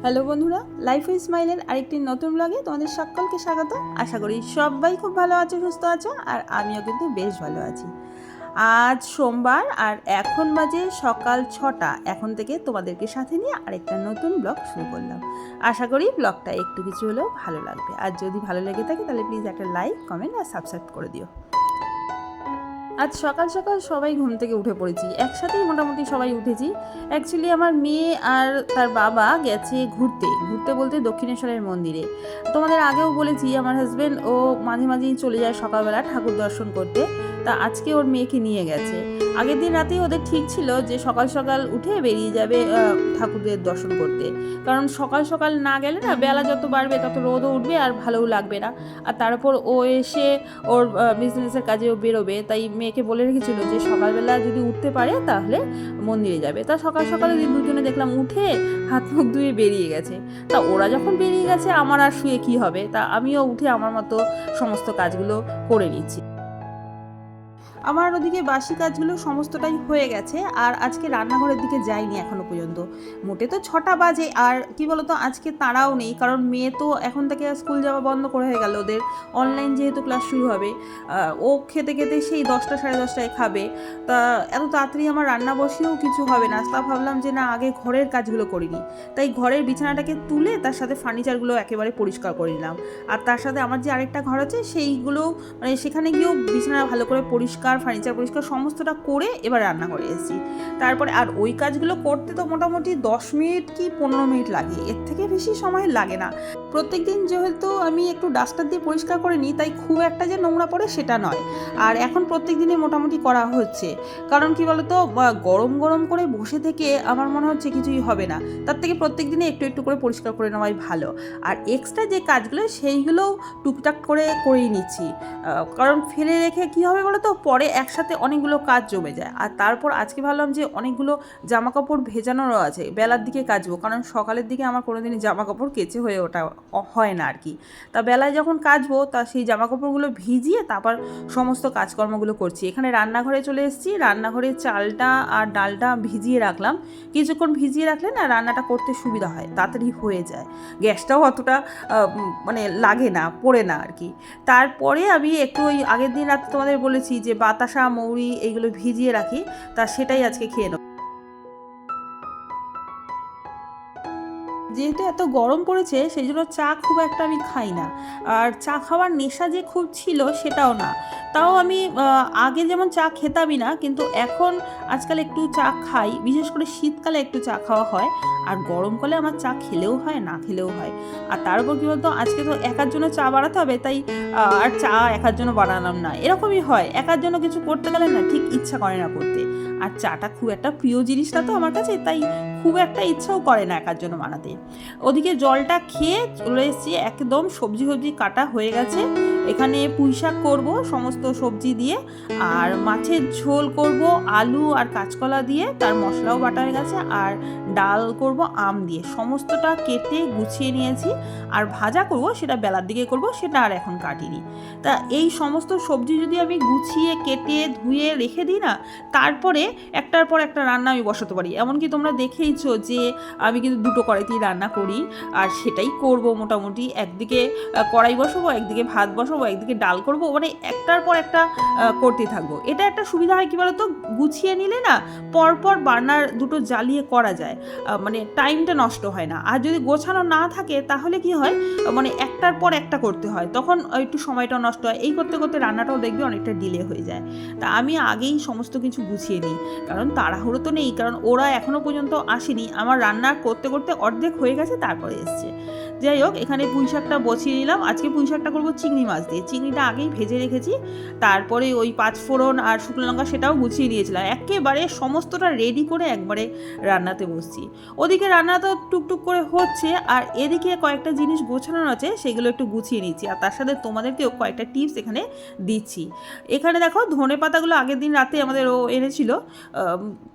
Hello বন্ধুরা, life with স্মাইলের আরেকটি নতুন ব্লগে তোমাদের সকলকে স্বাগত। আশা করি সবাই খুব ভালো আছো, সুস্থ আছো, আর আমিও কিন্তু বেশ ভালো আছি। আজ সোমবার আর এখন বাজে সকাল 6টা। এখন থেকে তোমাদেরকে সাথে নিয়ে আরেকটা নতুন ব্লগ শুরু করলাম। আশা করি ব্লগটা একটু কিছু হলেও ভালো লাগবে, আর যদি ভালো লেগে থাকে তাহলে প্লিজ একটা লাইক, কমেন্ট আর সাবস্ক্রাইব করে দিও। আজ সকাল সকাল সবাই ঘুম থেকে উঠে পড়েছি, একসাথেই মোটামুটি সবাই উঠেছি। অ্যাকচুয়ালি আমার মেয়ে আর তার বাবা গেছে ঘুরতে ঘুরতে বলতে দক্ষিণেশ্বরের মন্দিরে। তোমাদের আগেও বলেছি আমার হাজব্যান্ড ও মাঝে মাঝেই চলে যায় সকালবেলা ঠাকুর দর্শন করতে। তা আজকে ওর মেয়েকে নিয়ে গেছে। আগের দিন রাতেই ওদের ঠিক ছিল যে সকাল সকাল উঠে বেরিয়ে যাবে ঠাকুরদের দর্শন করতে, কারণ সকাল সকাল না গেলে না বেলা যত বাড়বে তত রোদও উঠবে আর ভালোও লাগবে না। আর তার উপর ও এসে ওর বিজনেসের কাজেও বেরোবে, তাই মেয়েকে বলে রেখেছিল যে সকালবেলা যদি উঠতে পারে তাহলে মন্দিরে যাবে। তা সকাল সকালে দুজনে দেখলাম উঠে হাত মুখ ধুয়ে বেরিয়ে গেছে। তা ওরা যখন বেরিয়ে গেছে আমার আর শুয়ে কি হবে, তা আমিও উঠে আমার মতো সমস্ত কাজগুলো করে নিচ্ছি। আমার ওদিকে বাসি কাজগুলো সমস্তটাই হয়ে গেছে, আর আজকে রান্নাঘরের দিকে যাইনি এখনো পর্যন্ত। মোটে তো 6টা বাজে, আর কি বলতো আজকে তাড়াও নেই, কারণ মেয়ে তো এখন থেকে স্কুল যাওয়া বন্ধ করে হয়ে গেল, ওদের অনলাইন যেহেতু ক্লাস শুরু হবে। ও খেতে খেতে সেই 10টা সাড়ে 10টায় খাবে। তা এত তাড়াতাড়ি আমার রান্না বসিয়েও কিছু হবে না, তা ভাবলাম যে না, আগে ঘরের কাজগুলো করিনি। তাই ঘরের বিছানাটাকে তুলে তার সাথে ফার্নিচারগুলো একেবারে পরিষ্কার করে নিলাম। আর তার সাথে আমার যে আরেকটা ঘর আছে সেইগুলো মানে সেখানে গিয়েও বিছানা ভালো করে পরিষ্কার, ফার্নিচার পরিষ্কার সমস্তটা করে এবার রান্না করে এসেছি। তারপরে আর ওই কাজগুলো করতে তো মোটামুটি 10 মিনিট কি 15 মিনিট লাগে, এর থেকে বেশি সময় লাগে না। প্রত্যেক দিন যেহেতু আমি একটু ডাস্টার দিয়ে পরিষ্কার করে নিই, তাই খুব একটা যে নোংরা পড়ে সেটা নয়। আর এখন প্রত্যেক দিনই মোটামুটি করা হচ্ছে, কারণ কি বলতো গরম গরম করে বসে থেকে আমার মনে হচ্ছে কিছুই হবে না, তার থেকে প্রত্যেক দিনই একটু একটু করে পরিষ্কার করে নেওয়াই ভালো। আর এক্সট্রা যে কাজগুলো সেইগুলোও টুকটাক করে করেই নিচ্ছি, কারণ ফেলে রেখে কী হবে বলো তো, পরে একসাথে অনেকগুলো কাজ জমে যায়। আর তারপর আজকে ভাবলাম যে অনেকগুলো জামা কাপড় ভেজানোরও আছে, বেলার দিকে কাচবো, কারণ সকালের দিকে আমার কোনোদিনই জামা কাপড় কেচে হয়ে ওঠা হয় না আর কি। তা বেলায় যখন কাচবো তা সেই জামা কাপড়গুলো ভিজিয়ে তারপর সমস্ত কাজকর্মগুলো করছি। এখানে রান্নাঘরে চলে এসেছি, রান্নাঘরে চালটা আর ডালটা ভিজিয়ে রাখলাম। কিছুক্ষণ ভিজিয়ে রাখলে না রান্নাটা করতে সুবিধা হয়, তাড়াতাড়ি হয়ে যায়, গ্যাসটাও অতটা মানে লাগে না, পড়ে না আর কি। তারপরে আমি একটু ওই আগের দিন রাতে তোমাদের বলেছি যে বাতাসা, মৌরি এইগুলো ভিজিয়ে রাখি, তা সেটাই আজকে খেয়ে নেব। যেহেতু এত গরম পড়েছে সেই জন্য চা খুব একটা আমি খাই না, আর চা খাওয়ার নেশা যে খুব ছিল সেটাও না। তাও আমি আগে যেমন চা খেতামই না, কিন্তু এখন আজকাল একটু চা খাই, বিশেষ করে শীতকালে একটু চা খাওয়া হয়। আর গরমকালে আমার চা খেলেও হয়, না খেলেও হয়। আর তার উপর কী বলতো, আজকে তো একার জন্য চা বানাতে হবে, তাই আর চা একার জন্য বানালাম না। এরকমই হয়, একার জন্য কিছু করতে গেলে না ঠিক ইচ্ছা করে না করতে। আর চাটা খুব একটা প্রিয় জিনিসটা তো আমার কাছে, তাই খুব একটা ইচ্ছাও করে না একার জন্য বানাতে। ওদিকে জলটা খেয়ে চলে এসেছি, একদম সবজি কাটা হয়ে গেছে। এখানে পুঁই শাক করবো সমস্ত সবজি দিয়ে, আর মাছের ঝোল করব আলু আর কাঁচকলা দিয়ে, তার মশলাও বাটা হয়ে গেছে। আর ডাল করব আম দিয়ে, সমস্তটা কেটে গুছিয়ে নিয়েছি। আর ভাজা করব, সেটা বেলার দিকে করব, সেটা আর এখন কাটিনি। তা এই সমস্ত সবজি যদি আমি গুছিয়ে কেটে ধুয়ে রেখে দিই না, তারপরে একটার পর একটা রান্না আমি বসাতে পারি। এমনকি তোমরা দেখেইছো যে আমি কিন্তু দুটো কড়াইতেই রান্না করি, আর সেটাই করব মোটামুটি। একদিকে কড়াই বসাবো, একদিকে ভাত বসাবো, একদিকে ডাল করব, মানে একটার পর একটা করতে থাকবো। এটা একটা সুবিধা হয় কি বলতো, গুছিয়ে নিলে না পরপর বার্নার দুটো জ্বালিয়ে করা যায়, মানে টাইমটা নষ্ট হয় না। আর যদি গোছানো না থাকে তাহলে কি হয়, মানে একটার পর একটা করতে হয়, তখন একটু সময়টা নষ্ট হয়। এই করতে করতে রান্নাটাও দেখবে অনেকটা ডিলে হয়ে যায়। তা আমি আগেই সমস্ত কিছু গুছিয়ে নিই, কারণ তাড়াহুড়ো তো নেই, কারণ ওরা এখনও পর্যন্ত আসেনি। আমার রান্না করতে করতে অর্ধেক হয়ে গেছে, তারপরে এসছে। যাই হোক, এখানে পুঁই শাকটা বসিয়ে নিলাম। আজকে পুঁই শাকটা করবো চিংড়ি মাছ দিয়ে, চিংড়িটা আগেই ভেজে রেখেছি। তারপরে ওই 5 ফোড়ন আর শুকনো লঙ্কা সেটাও গুছিয়ে নিয়েছিলাম, একেবারে সমস্তটা রেডি করে একবারে রান্নাতে বসছি। ওদিকে রান্না তো টুকটুক করে হচ্ছে, আর এদিকে কয়েকটা জিনিস গোছানোর আছে, সেগুলো একটু গুছিয়ে নিচ্ছি। আর তার সাথে তোমাদেরকেও কয়েকটা টিপস এখানে দিচ্ছি। এখানে দেখো, ধনে পাতাগুলো আগের দিন রাতে আমাদের ও এনেছিল,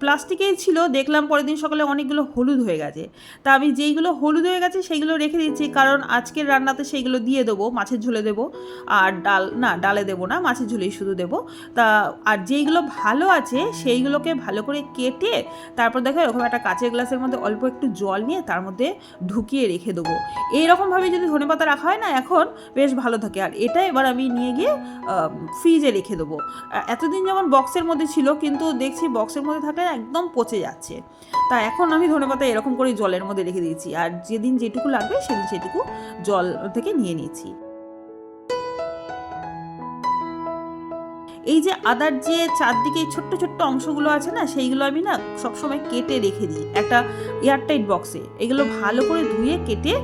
প্লাস্টিকেই ছিল, দেখলাম পরের দিন সকালে অনেকগুলো হলুদ হয়ে গেছে। তা আমি যেইগুলো হলুদ হয়ে গেছে সেইগুলো রেখে দিচ্ছি, কারণ আজকের রান্নাতে সেইগুলো দিয়ে দেবো, মাছের ঝোলে দেবো। আর ডালে দেবো না, মাছের ঝোলেই শুধু দেবো। আর যেইগুলো ভালো আছে সেইগুলোকে ভালো করে কেটে তারপর দেখো এরকম একটা কাঁচের গ্লাসে গ্লাসের মধ্যে অল্প একটু জল নিয়ে তার মধ্যে ঢুকিয়ে রেখে দেবো। এইরকমভাবে যদি ধনেপাতা রাখা হয় না এখন বেশ ভালো থাকে। আর এটা এবার আমি নিয়ে গিয়ে ফ্রিজে রেখে দেবো। এতদিন যেমন বক্সের মধ্যে ছিল, কিন্তু দেখছি বক্সের মধ্যে থাকলে একদম পচে যাচ্ছে। তা এখন আমি ধনেপাতা এরকম করে জলের মধ্যে রেখে দিয়েছি, আর যেদিন যেটুকু লাগবে সেদিন সেটুকু জল থেকে নিয়ে নিয়েছি। এই যে আদার যে চারদিকে ছোট্ট ছোট্ট অংশগুলো আছে না, সেইগুলো আমি না সবসময় কেটে রেখে দিই একটা এয়ারটাইট বক্সে। এগুলো ভালো করে ধুয়ে কেটে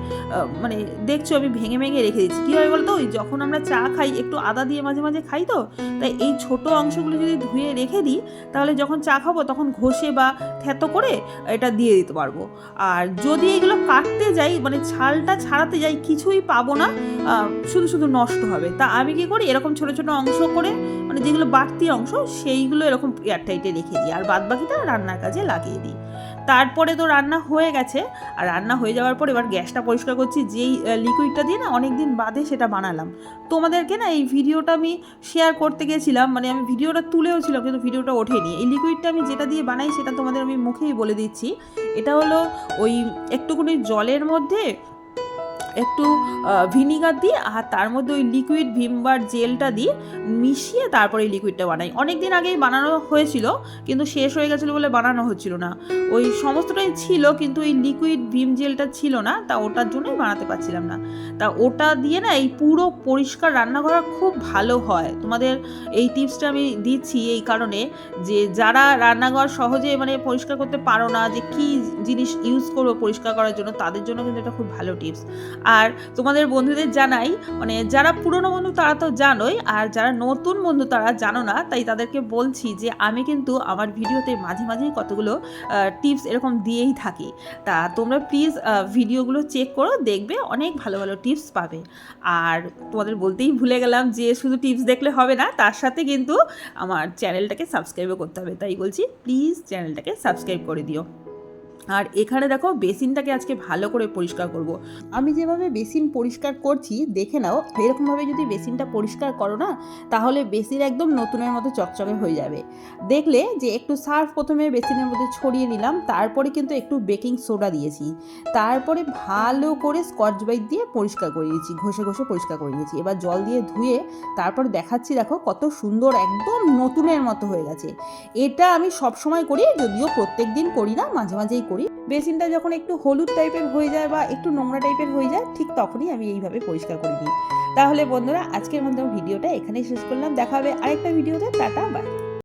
মানে দেখছো আমি ভেঙে ভেঙে রেখে দিচ্ছি। কী হয় বলতো, ওই যখন আমরা চা খাই একটু আদা দিয়ে মাঝে মাঝে খাই, তো তাই এই ছোট অংশগুলো যদি ধুয়ে রেখে দিই তাহলে যখন চা খাবো তখন ঘষে বা থ্যাতো করে এটা দিয়ে দিতে পারবো। আর যদি এগুলো কাটতে যাই, মানে ছালটা ছাড়াতে যাই, কিছুই পাবো না, শুধু শুধু নষ্ট হবে। তা আমি কী করি, এরকম ছোটো ছোটো অংশ করে, মানে যেগুলো বাড়তি অংশ সেইগুলো এরকম এয়ারটাইটে রেখে দিই, আর বাদ বাকিটা রান্নার কাজে লাগিয়ে দিই। তারপরে তো রান্না হয়ে গেছে, আর রান্না হয়ে যাওয়ার পর এবার গ্যাসটা পরিষ্কার করছি। যেই লিকুইডটা দিয়ে না অনেক দিন বাদে সেটা বানালাম, তোমাদেরকে না এই ভিডিওটা আমি শেয়ার করতে গেছিলাম, মানে আমি ভিডিওটা তুলেও ছিলাম কিন্তু ভিডিওটা ওঠেনি। এই লিকুইডটা আমি যেটা দিয়ে বানাই সেটা তোমাদের আমি মুখেই বলে দিচ্ছি। এটা হলো ওই একটুখানি জলের মধ্যে একটু ভিনিগার দিয়ে আর তার মধ্যে ওই লিকুইড ভিমবার জেলটা দিয়ে মিশিয়ে তারপরে এই লিকুইডটা বানাই। অনেক দিন আগেই বানানো হয়েছিল, কিন্তু শেষ হয়ে গেছিলো বলে বানানো হচ্ছিল না। ওই সমস্তটাই ছিল কিন্তু এই লিকুইড ভিম জেলটা ছিল না, তা ওটার জন্যই বানাতে পারছিলাম না। তা ওটা দিয়ে না এই পুরো পরিষ্কার রান্না করা খুব ভালো হয়। তোমাদের এই টিপসটা আমি দিচ্ছি এই কারণে যে যারা রান্নাঘর সহজে মানে পরিষ্কার করতে পারো না, যে কী জিনিস ইউজ করবো পরিষ্কার করার জন্য, তাদের জন্য কিন্তু এটা খুব ভালো টিপস। আর তোমাদের বন্ধুদের জানাই, মানে যারা পুরনো বন্ধু তারা তো জানোই, আর যারা নতুন বন্ধু তারা জানো না, তাই তাদেরকে বলছি যে আমি কিন্তু আমার ভিডিওতে মাঝে মাঝেই কতগুলো টিপস এরকম দিয়েই থাকি। তা তোমরা প্লিজ ভিডিওগুলো চেক করো, দেখবে অনেক ভালো ভালো টিপস পাবে। আর তোমাদের বলতেই ভুলে গেলাম যে শুধু টিপস দেখলে হবে না, তার সাথে কিন্তু আমার চ্যানেলটাকে সাবস্ক্রাইবও করতে হবে। তাই বলছি প্লিজ চ্যানেলটাকে সাবস্ক্রাইব করে দিও। আর এখানে দেখো বেসিনটাকে আজকে ভালো করে পরিষ্কার করব। আমি যেভাবে বেসিন পরিষ্কার করছি দেখে নাও, এরকমভাবে যদি বেসিনটা পরিষ্কার করো না, তাহলে বেসিন একদম নতুনের মতো চকচকে হয়ে যাবে। দেখলে যে একটু সার্ফ প্রথমে বেসিনের মধ্যে ছড়িয়ে নিলাম, তারপরে কিন্তু একটু বেকিং সোডা দিয়েছি, তারপরে ভালো করে স্কচ ব্রাইট দিয়ে পরিষ্কার করে দিয়েছি, ঘষে ঘষে পরিষ্কার করে দিয়েছি। এবার জল দিয়ে ধুয়ে তারপর দেখাচ্ছি, দেখো কত সুন্দর একদম নতুনের মতো হয়ে গেছে। এটা আমি সবসময় করি, যদিও প্রত্যেক দিন করি না, মাঝে মাঝেই করি। বেসিনটা যখন একটু হলুদ টাইপের হয়ে যায় বা একটু নোংরা টাইপের হয়ে যায়, ঠিক তখনই আমি এইভাবে পরিষ্কার করে দিই। তাহলে বন্ধুরা আজকের মধ্যে ভিডিওটা এখানেই শেষ করলাম। দেখা হবে আরেকটা ভিডিওতে। Tata, by.